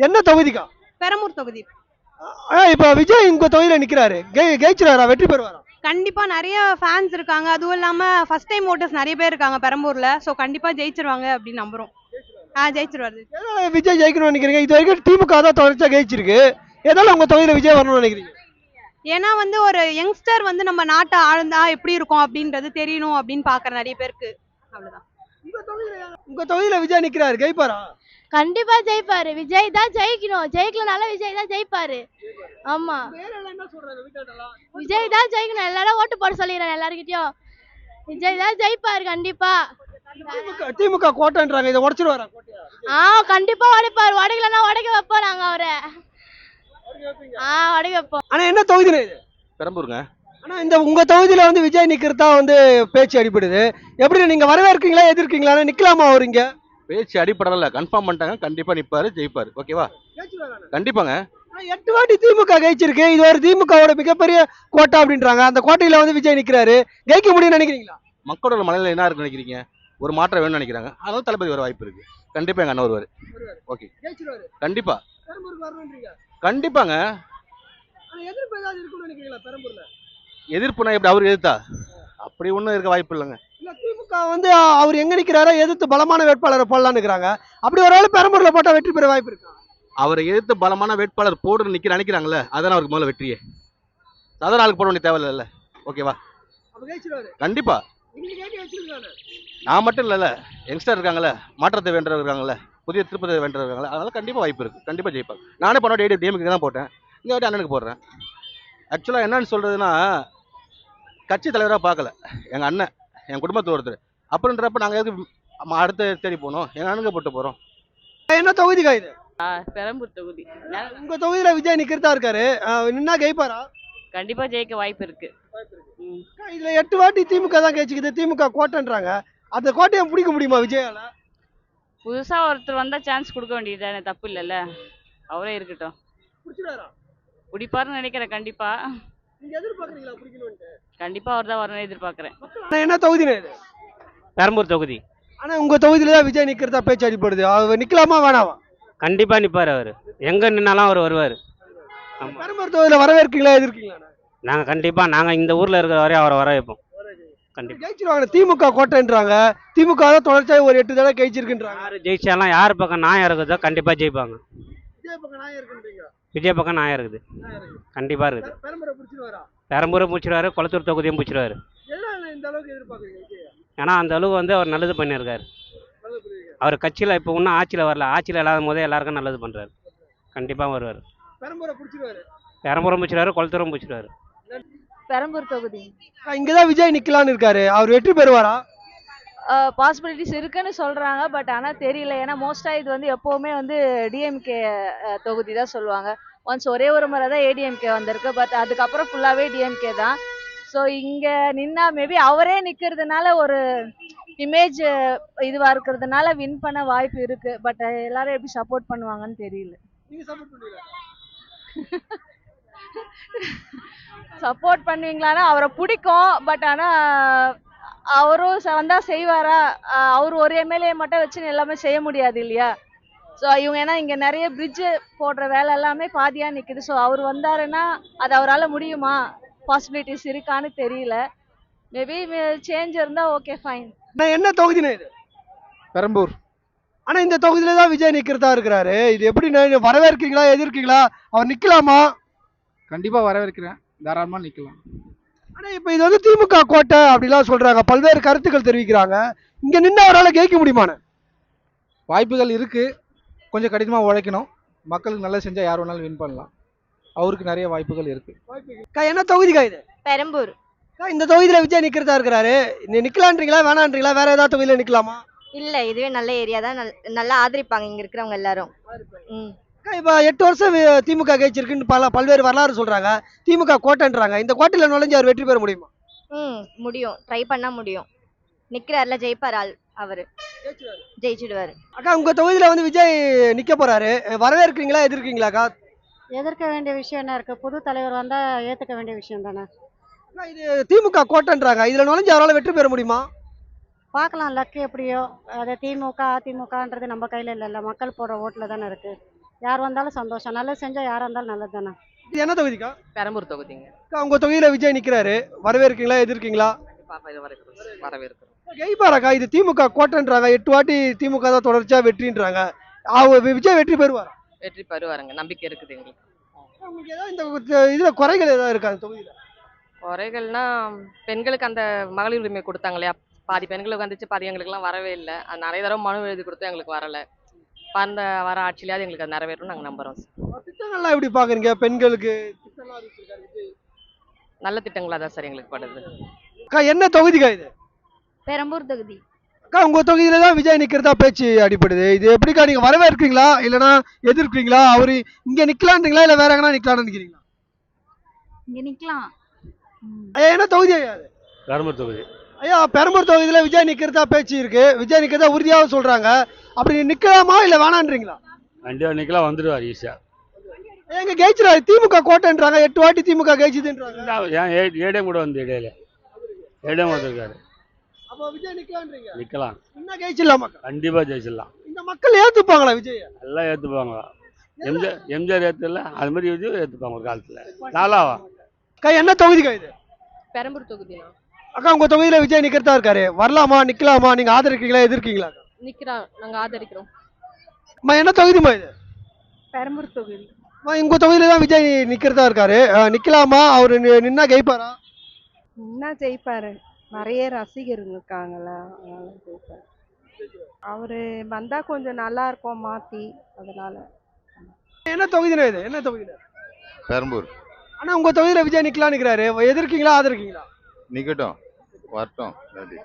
என்ன தொகுதிக்கா? பெரம்பூர் தொகுதி. இப்ப விஜய் உங்க தொகுதியில நிக்கிறாரு, ஜெயிச்சிருவாரா, வெற்றி பெறுவாரா? கண்டிப்பா நிறைய ஃபேன்ஸ் இருக்காங்க. அதுவும் இல்லாம ஃபர்ஸ்ட் டைம் ஓட்டர்ஸ் நிறைய பேர் இருக்காங்க பெரம்பூர்ல. சோ கண்டிப்பா ஜெயிச்சிருவாங்க அப்படின்னு நம்புறோம். ஜெயிச்சிருவாரு. எதனால விஜய் ஜெயிக்கணும்னு நினைக்கிறீங்க? இது வரைக்கும் திமுக தான் தொடர்ச்சியா ஜெயிச்சிருக்கு. எதனால உங்க தொகுதியில விஜய் வரணும்னு நினைக்கிறீங்க? ஏன்னா வந்து ஒரு யங்ஸ்டர் வந்து நம்ம நாட்டை ஆழ்ந்தா எப்படி இருக்கும் அப்படின்றது தெரியணும் அப்படின்னு பாக்குற நிறைய பேருக்கு. அவ்வளவுதான். உங்க தொகுதியில விஜய் நிக்கிறாரு, ஜெயிப்பாரா? கண்டிப்பா ஜெயிப்பாரு. விஜய் தான் ஜெயிக்கணும். ஜெயிக்கலனால விஜய் தான் ஜெயிப்பாரு. ஆமா, விஜய் தான் ஜெயிக்கணும். எல்லாரும் ஓட்டு போட சொல்லிடுறேன் எல்லாருக்கிட்டையும். விஜய் தான் ஜெயிப்பாரு கண்டிப்பா. திமுக கோட்டைன்றாங்க, இதை உடைச்சிருவாரா? கண்டிப்பா உடைப்பாரு. உடைக்கலன்னா உடைக்க வைப்போம் நாங்க அவரை. உடைக்க வைப்போம். ஆனா என்ன தொகுதியில இது? பெரம்பூருங்க. ஆனா இந்த உங்க தொகுதியில வந்து விஜய் நிக்கிறதா வந்து பேச்சு அடிபடுது. எப்படி நீங்க வரவேற்கீங்களா, எதிர்க்கீங்களா? நிக்கலாமா அவர் இங்க? பேச்சு அடிப்படல, கன்ஃபார்ம் பண்ணிட்டாங்க. கண்டிப்பா நிப்பாரு, ஜெயிப்பாரு. ஓகேவா? கண்டிப்பாங்க. 8 வாட்டி திமுக ஜெயிச்சிருக்கு. இது ஒரு திமுகவோட மிகப்பெரிய கோட்டை அப்படின்றாங்க. அந்த கோட்டையில வந்து விஜய் நிக்கிறாரு, ஜெயிக்க முடியும்னு நினைக்கிறீங்களா? மக்களோட மனநிலை என்ன இருக்குன்னு நினைக்கிறீங்க? ஒரு மாற்றம் வேணும்னு நினைக்கிறாங்க. அதனால தளபதி வர வாய்ப்பு இருக்கு. கண்டிப்பா எங்க அண்ணன் வருவாரு. ஓகே, கண்டிப்பா கண்டிப்பாங்க. எதிர்ப்புனா எப்படி அவர் எதிர்த்தா? அப்படி ஒன்றும் இருக்க வாய்ப்பு இல்லைங்க. திமுக வந்து அவர் எங்க நிக்கிறாரோ எதிர்த்து பலமான வேட்பாளரை போடலான்னு இருக்கிறாங்க. அப்படி ஒரு ஆள் பெரம்பூர்ல போட்டா வெற்றி பெற வாய்ப்பு இருக்கா? அவரை எதிர்த்து பலமான வேட்பாளர் போடுன்னு நினைக்கிறாங்கல்ல, அதான் அவருக்கு முதல்ல வெற்றியே. சாதாரண ஆளுக்கு போட வேண்டிய தேவையில்ல. ஓகேவா? கண்டிப்பா. நான் மட்டும் இல்லைல்ல, யங்ஸ்டர் இருக்காங்கல்ல, மாற்றத்தை வேண்டவர் இருக்காங்கல்ல, புதிய திருப்பத்தை வேண்டவர் இருக்காங்கல்ல, அதனால கண்டிப்பா வாய்ப்பு இருக்கு. கண்டிப்பா ஜெயிப்பாங்க. நானே பண்ண டிஎம்கே தான் போட்டேன், இந்த வாட்டி அண்ணனுக்கு போடுறேன். ஆக்சுவலாக என்னன்னு சொல்றதுன்னா, கட்சி தலைவராக பார்க்கல எங்கள் அண்ணன், என் குடும்பத்தில் ஒருத்தர். அப்படின்றப்ப நாங்கள் எதுக்கு அடுத்த தேடி போனோம்? எங்கள் அண்ணனுக்கு போட்டு போகிறோம். என்ன தொகுதிக்கா இது? பெரம்பூர் தொகுதி. உங்க தொகுதியில விஜய் நிக்கிறதா இருக்காரு, நின்னா ஜெயிப்பாரா? கண்டிப்பா ஜெயிக்க வாய்ப்பு இருக்கு. இதுல 8 வாட்டி திமுக தான் ஜெயிச்சுக்குது. திமுக கோட்டைன்றாங்க. அந்த கோட்டையை பிடிக்க முடியுமா விஜயால? புதுசா ஒருத்தர் வந்தா சான்ஸ் கொடுக்க வேண்டியது தப்பு இல்லைல்ல, அவரே இருக்கட்டும். பிடிப்பாருன்னு நினைக்கிறேன். கண்டிப்பா கண்டிப்பா அவர் தான் வரணும்னு எதிர்பார்க்கிறேன். என்ன தொகுதினே இது? பெரம்பூர் தொகுதி. ஆனா உங்க தொகுதியில தான் விஜய் நிக்கிறதா பேச்சு அடிப்படுது. அவர் நிக்கலாமா வேணாமா? கண்டிப்பா நிப்பாரு. அவரு எங்க நின்னாலும் அவர் வருவாரு. பெரம்பூர் தொகுதியில வரவேற்கீங்களா, எதிர்க்கீங்களா? நாங்க கண்டிப்பா, நாங்க இந்த ஊர்ல இருக்கிற வரையும் அவரை வர வைப்போம். கண்டிப்பா ஜெயிச்சிருவாங்க. திமுக கோட்டைன்றாங்க. திமுக தான் தொடர்ச்சியாக ஒரு 8 தடவை ஜெயிச்சிருக்குன்றாங்க. யாரு ஜெயிச்சாலும், யார் பக்கம் நியாயம் இருக்குதோ கண்டிப்பா ஜெயிப்பாங்க. விஜய் பக்கம் நியாயம் இருக்குது, கண்டிப்பா இருக்குது. பெரம்பூரை முடிச்சிருவாரு, கொளத்தூர் தொகுதியும் முடிச்சிருவாரு. ஏன்னா அந்த அளவுக்கு வந்து அவர் நல்லது பண்ணியிருக்காரு. அவர் கட்சியில் இப்போ இன்னும் ஆட்சியில் வரல, ஆட்சியில் இல்லாத போதே எல்லாருக்கும் நல்லது பண்ணுறாரு. கண்டிப்பாக வருவார். பெரம்பூரை முடிச்சிருவாரு, கொளத்தூரும் முடிச்சிருவாரு. பெரம்பூர் தொகுதி. இங்கதான் விஜய் நிக்கலான்னு இருக்காரு, அவர் வெற்றி பெறுவாரா? பாசிபிலிட்டிஸ் இருக்குன்னு சொல்றாங்க. பட் ஆனா தெரியல. ஏன்னா மோஸ்டா இது வந்து எப்பவுமே வந்து டிஎம்கே தொகுதி தான் சொல்லுவாங்க. ஒன்ஸ் ஒரே ஒரு முறை தான் ஏடிஎம்கே வந்திருக்கு. பட் அதுக்கப்புறம் ஃபுல்லாவே டிஎம்கே தான். ஸோ இங்க நின்னா மேபி அவரே நிக்கிறதுனால ஒரு இமேஜ் இதுவா இருக்கிறதுனால வின் பண்ண வாய்ப்பு இருக்கு. பட் எல்லாரும் எப்படி சப்போர்ட் பண்ணுவாங்கன்னு தெரியல. சப்போர்ட் பண்ணுவீங்களான்னா அவரை பிடிக்கும். பட் ஆனா அவரும் வந்தா செய்வாரா? அவர் ஒரு எம்எல்ஏ மட்டும் வச்சு எல்லாமே செய்ய முடியாது இல்லையா? ஸோ இவங்க ஏன்னா இங்க நிறைய பிரிட்ஜ் போடுற வேலை எல்லாமே பாதியா நிக்குது. ஸோ அவர் வந்தாருன்னா அது அவரால் முடியுமா? பாசிபிலிட்டிஸ் இருக்கான்னு தெரியல. மேபி சேஞ்ச் இருந்தா ஓகே ஃபைன். என்ன தொகுதினே இது? பெரம்பூர். ஆனா இந்த தொகுதியில தான் விஜய் நிக்கிறதா இருக்கிறாரு. இது எப்படி வரவேற்கிறீங்களா, எதிர்க்கீங்களா? அவர் நிக்கலாமா? கண்டிப்பா வரவேற்கிறேன், தாராளமா நிக்கலாம். ஆனா இப்ப இது வந்து திமுக கோட்டை அப்படிலாம் சொல்றாங்க, பல்வேறு கருத்துக்கள் தெரிவிக்கிறாங்க. இங்க நின்று அவரால் ஜெயிக்க முடியுமான்னு? வாய்ப்புகள் இருக்கு, கொஞ்சம் கடினமா உழைக்கணும். மக்களுக்கு நல்லா செஞ்சா யார் வேணாலும் வின் பண்ணலாம். அவருக்கு நிறைய வாய்ப்புகள் இருக்கு. என்ன தொகுதிக்கா இது? பெரம்பூர். இந்த தொகுதியில விஜய் நிக்கிறதா இருக்கிறாரு, நிக்கலான்றீங்களா வேணான்றீங்களா? வேற ஏதாவது தொகுதியில நிக்கலாமா? இல்ல, இதுவே நல்ல ஏரியா தான். நல்லா ஆதரிப்பாங்க இங்க இருக்கிறவங்க எல்லாரும். இப்ப 8 வருஷம் திமுக ஜெயிச்சிருக்குன்னு பல்வேறு வரலாறு சொல்றாங்க. திமுக கோட்டைன்றாங்க. இந்த கோட்டையில நுழைஞ்சு அவர் வெற்றி பெற முடியுமா? முடியும், ட்ரை பண்ணா முடியும். நிக்கிறாருல, ஜெயிப்பார் ஆள் அவரு, ஜெயிச்சிடுவாரு. அக்கா உங்க தொகுதியில வந்து விஜய் நிக்க போறாரு, வரவேற்கிறீங்களா, எதிர்க்கிறீங்களாக்கா? எதிர்க்க வேண்டிய விஷயம் என்ன இருக்கு? புது தலைவர் வந்தா ஏத்துக்க வேண்டிய விஷயம் தானே. இது திமுக கோட்டைன்றாங்க, இதுல நுழைஞ்சு அவரால் வெற்றி பெற முடியுமா? பார்க்கலாம், லக்கு எப்படியோ. அது திமுக அதிமுகன்றது நம்ம கையில இல்லைல்ல, மக்கள் போடுற ஓட்டுல தானே இருக்கு. யார் வந்தாலும் சந்தோஷம். நல்லது செஞ்சால் யாராக இருந்தாலும் நல்லது தானே. இது என்ன தொகுதிக்கா? பெரம்பூர் தொகுதிங்க. அக்கா, உங்க தொகுதியில விஜய் நிக்கிறாரு, வரவேற்கீங்களா எதிர்க்கீங்களா? கண்டிப்பா இது வரவேற்கிறோம். ஜெயிப்பாராக்கா? இது திமுக கோட்டைன்றாங்க, 8 வாட்டி திமுக தான் தொடர்ச்சியா வெற்றின்றாங்க. விஜய் வெற்றி பெறுவாரா? வெற்றி பெறுவாருங்க, நம்பிக்கை இருக்குது எங்களுக்கு. உங்களுக்கு ஏதாவது இந்த இதுல குறைகள் ஏதாவது இருக்கா அந்த தொகுதியில? குறைகள்னா பெண்களுக்கு அந்த மகளிர் உரிமை கொடுத்தாங்க இல்லையா, பாதி பெண்களுக்கு வந்துச்சு, பாதி எங்களுக்குலாம் வரவே இல்லை. அது நிறைய தடவை மனு எழுதி கொடுத்தோம், எங்களுக்கு வரல. வர ஆட்சியிலாவது எங்களுக்கு அது நிறைவேறும் நாங்கள் நம்புறோம். திட்டங்கள்லாம் எப்படி பாக்குறீங்க? பெண்களுக்கு திட்டம்லாம் அறிவிச்சிருக்காரு விஜய். நல்ல திட்டங்களா தான் சார் எங்களுக்கு படுது. அக்கா, என்ன தொகுதிக்கா இது? பெரம்பூர் தொகுதி. அக்கா, உங்க தொகுதியில தான் விஜய் நிக்கிறதா பேச்சு அடிப்படுது. இது எப்படிக்கா, நீங்க வரவேற்கிறீங்களா இல்லனா எதிர்க்கிறீங்களா? அவரு இங்க நிக்கலான்றீங்களா இல்ல வேற எங்கனா நிக்கலாம்னு நினைக்கிறீங்களா? இங்க நிக்கலாம். ஐயா, என்ன தொகுதி ஐயா அது? பெரம்பூர் தொகுதி. ஐயா, பெரம்பூர் தொகுதியில விஜய் நிக்கிறதா பேச்சு இருக்கு. விஜய் நிக்கிறதா உறுதியாக சொல்றாங்க. அப்படி நிக்கலாமா இல்ல வேணான்றீங்களா? கண்டிப்பாக நிற்கலாம், வந்துடுவார் ஈஸியாக. எங்க ஜெயிச்சிடாரு, திமுக கோட்டைன்றாங்க, 8 வாட்டி திமுக ஜெயிச்சுதுன்றாங்க. ஏன் ஏடிஎம் கூட வந்து இடையில ஏடிஎம் வந்திருக்காரு. அப்போ விஜய் நிக்கலான்றீங்க? நிற்கலாம், என்ன ஜெயிச்சிடலாமா? கண்டிப்பாக ஜெயிச்சிடலாம். இந்த மக்கள் ஏத்துப்பாங்களா விஜய்? எல்லாம் ஏற்றுப்பாங்க. எம்ஜிஆர் ஏற்றுல அது மாதிரி விஜய் ஏற்றுப்பாங்க ஒரு காலத்தில். நாளாவா அக்கா, என்ன தொகுதிக்கா இது? பெரம்பூர் தொகுதினா அக்கா, உங்க தொகுதியில விஜய் நிக்கிறதா இருக்காரு, வரலாமா நிக்கலாமா? நீங்க ஆதரிக்கிறீங்களா எதிர்க்கிறீங்களா? நிக்கிறோம், நாங்கள் ஆதரிக்கிறோம். அம்மா, என்ன தொகுதிமா இது? பெரம்பூர் தொகுதி. அம்மா, உங்க தொகுதியில தான் விஜய் நிக்கிறதா இருக்காரு, நிக்கலாமா? அவரு நின்னா ஜெயிப்பாரா? என்ன ஜெயிப்பாரு, நிறைய ரசிகர்கள் இருக்காங்கல்ல, அதனால ஜெயிப்பாரு. அவரு வந்தா கொஞ்சம் நல்லா இருக்கும் மாத்தி, அதனால. என்ன தொகுதினா இது? என்ன தொகுதியில? பெரம்பூர். ஆனா உங்க தொகுதியில விஜய் நிக்கலாம் நிக்கிறாரு, எதிர்க்கீங்களா ஆதரிக்கீங்களா? நிக்கட்டும், வரட்டும்.